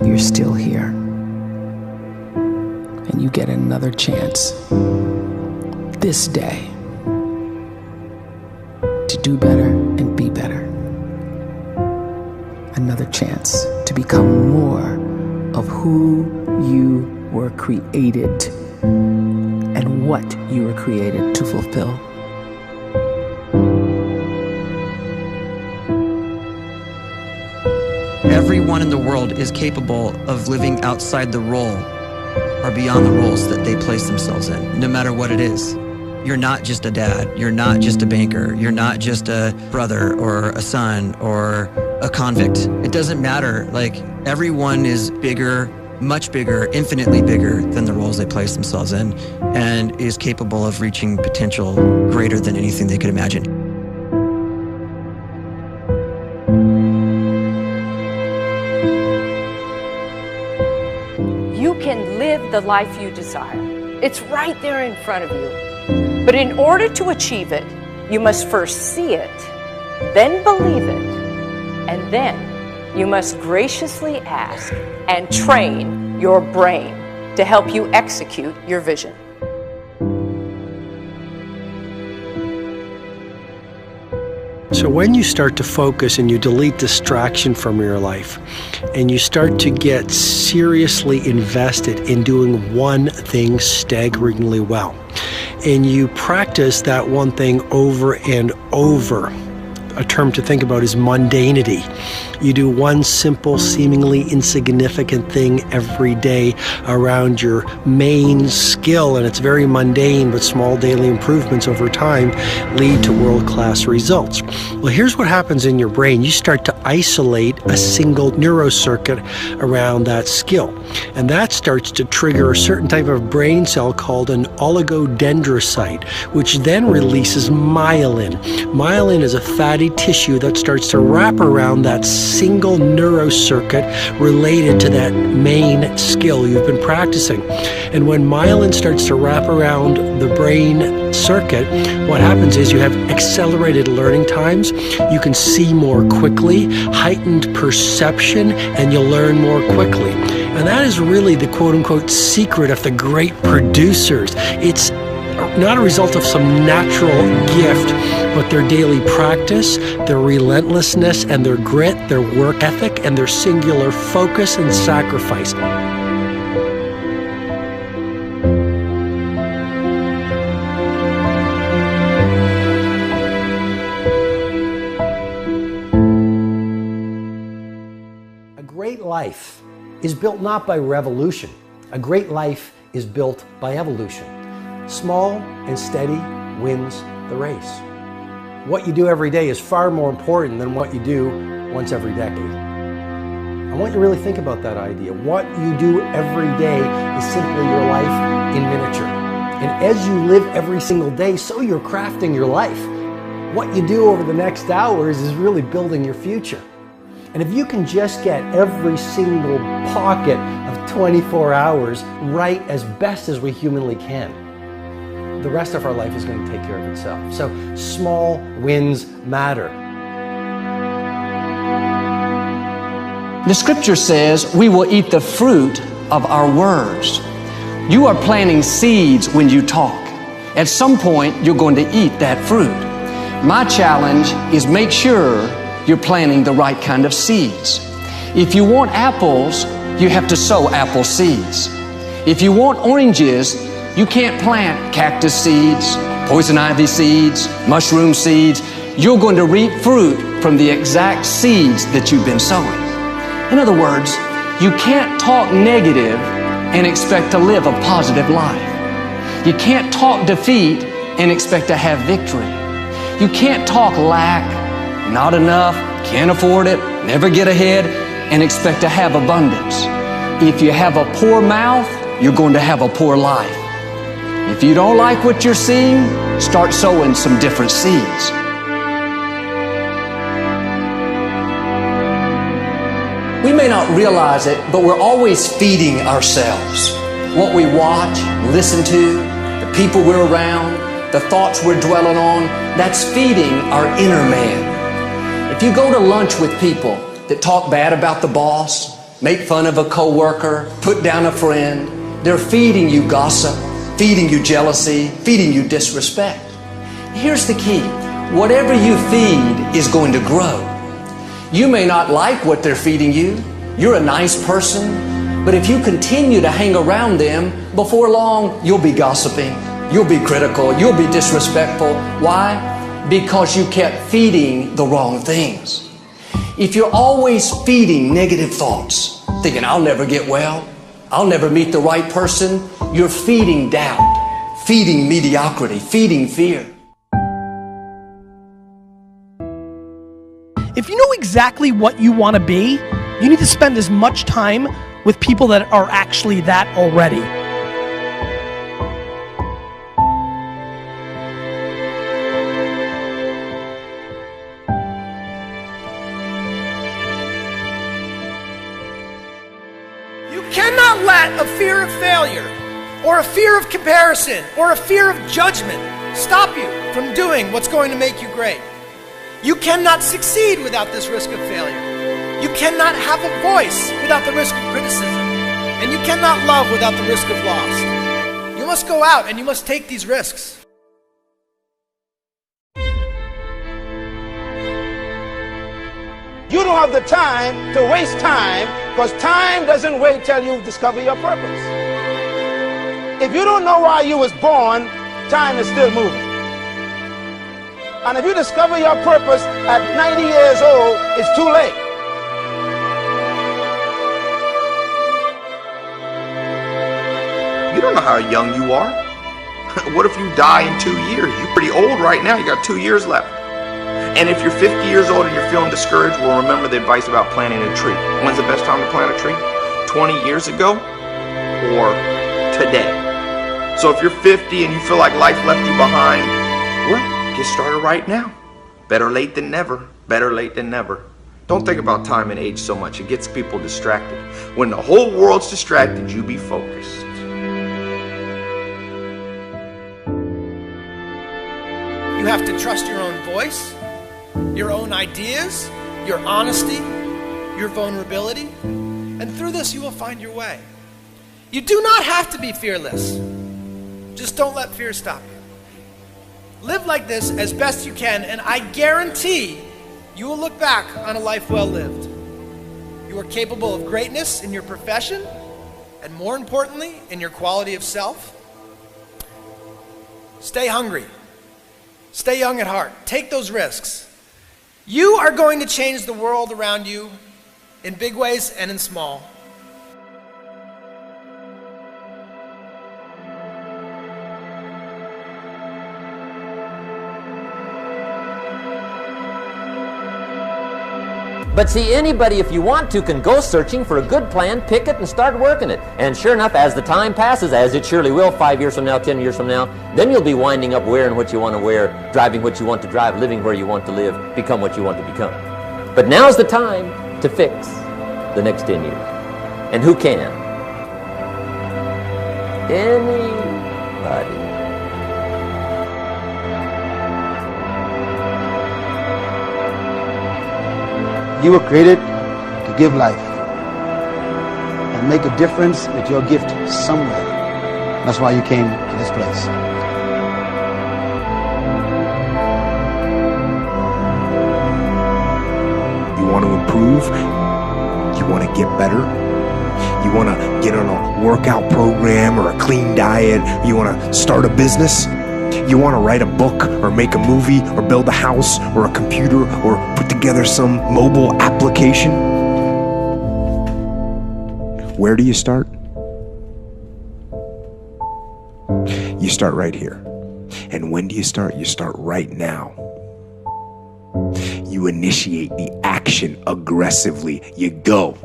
you're still here. And you get another chance this day to do better and be better. Another chance to become more of who you were created and what you were created to fulfill. Everyone in the world is capable of living outside the role or beyond the roles that they place themselves in, no matter what it is. You're not just a dad, you're not just a banker, you're not just a brother or a son or a convict. It doesn't matter. Like, everyone is bigger, much bigger, infinitely bigger than the roles they place themselves in, and is capable of reaching potential greater than anything they could imagine. You can live the life you desire. It's right there in front of you. But in order to achieve it, you must first see it, then believe it, and then you must graciously ask and train your brain to help you execute your vision. So when you start to focus and you delete distraction from your life, and you start to get seriously invested in doing one thing staggeringly well, and you practice that one thing over and over, a term to think about is mundanity. You do one simple, seemingly insignificant thing every day around your main skill, and it's very mundane, but small daily improvements over time lead to world-class results. Well, here's what happens in your brain. You start to isolate a single neurocircuit around that skill, and that starts to trigger a certain type of brain cell called an oligodendrocyte, which then releases myelin. Myelin is a fatty tissue that starts to wrap around that single neurocircuit related to that main skill you've been practicing. And when myelin starts to wrap around the brain circuit, what happens is you have accelerated learning times, you can see more quickly, heightened perception, and you'll learn more quickly. And that is really the quote-unquote secret of the great producers. It's not a result of some natural gift, but their daily practice, their relentlessness and their grit, their work ethic, and their singular focus and sacrifice. A great life is built not by revolution. A great life is built by evolution. Small and steady wins the race. What you do every day is far more important than what you do once every decade. I want you to really think about that idea. What you do every day is simply your life in miniature. And as you live every single day, so you're crafting your life. What you do over the next hours is really building your future. And if you can just get every single pocket of 24 hours right as best as we humanly can, the rest of our life is going to take care of itself. So small wins matter. The scripture says we will eat the fruit of our words. You are planting seeds when you talk. At some point, you're going to eat that fruit. My challenge is make sure you're planting the right kind of seeds. If you want apples, you have to sow apple seeds. If you want oranges, you can't plant cactus seeds, poison ivy seeds, mushroom seeds. You're going to reap fruit from the exact seeds that you've been sowing. In other words, you can't talk negative and expect to live a positive life. You can't talk defeat and expect to have victory. You can't talk lack, not enough, can't afford it, never get ahead, and expect to have abundance. If you have a poor mouth, you're going to have a poor life. If you don't like what you're seeing, start sowing some different seeds. We may not realize it, but we're always feeding ourselves. What we watch, listen to, the people we're around, the thoughts we're dwelling on, that's feeding our inner man. If you go to lunch with people that talk bad about the boss, make fun of a coworker, put down a friend. They're feeding you gossip, feeding you jealousy, feeding you disrespect. Here's the key. Whatever you feed is going to grow. You may not like what they're feeding you. You're a nice person, but if you continue to hang around them, before long, you'll be gossiping. You'll be critical. You'll be disrespectful. Why? Because you kept feeding the wrong things. If you're always feeding negative thoughts, thinking, I'll never get well, I'll never meet the right person, you're feeding doubt, feeding mediocrity, feeding fear. If you know exactly what you want to be, you need to spend as much time with people that are actually that already. You cannot let a fear of failure, or a fear of comparison, or a fear of judgment stop you from doing what's going to make you great. You cannot succeed without this risk of failure. You cannot have a voice without the risk of criticism. And you cannot love without the risk of loss. You must go out and you must take these risks. You don't have the time to waste time, because time doesn't wait till you discover your purpose. If you don't know why you was born, time is still moving. And if you discover your purpose at 90 years old, it's too late. You don't know how young you are. What if you die in 2 years? You're pretty old right now. You got 2 years left. And if you're 50 years old and you're feeling discouraged, well, remember the advice about planting a tree. When's the best time to plant a tree? 20 years ago or today? So if you're 50 and you feel like life left you behind, well, get started right now. Better late than never. Better late than never. Don't think about time and age so much. It gets people distracted. When the whole world's distracted, you be focused. You have to trust your own voice, your own ideas, your honesty, your vulnerability, and through this you will find your way. You do not have to be fearless. Just don't let fear stop you. Live like this as best you can, and I guarantee you will look back on a life well lived. You are capable of greatness in your profession, and more importantly, in your quality of self. Stay hungry. Stay young at heart. Take those risks. You are going to change the world around you in big ways and in small. But see, anybody, if you want to, can go searching for a good plan, pick it, and start working it. And sure enough, as the time passes, as it surely will 5 years from now, 10 years from now, then you'll be winding up wearing what you want to wear, driving what you want to drive, living where you want to live, become what you want to become. But now's the time to fix the next 10 years. And who can? Anybody. You were created to give life and make a difference with your gift somewhere. That's why you came to this place. You want to improve? You want to get better? You want to get on a workout program or a clean diet? You want to start a business? You want to write a book or make a movie or build a house or a computer or put together some mobile application? Where do you start? You start right here. And when do you start? You start right now. You initiate the action aggressively. You go.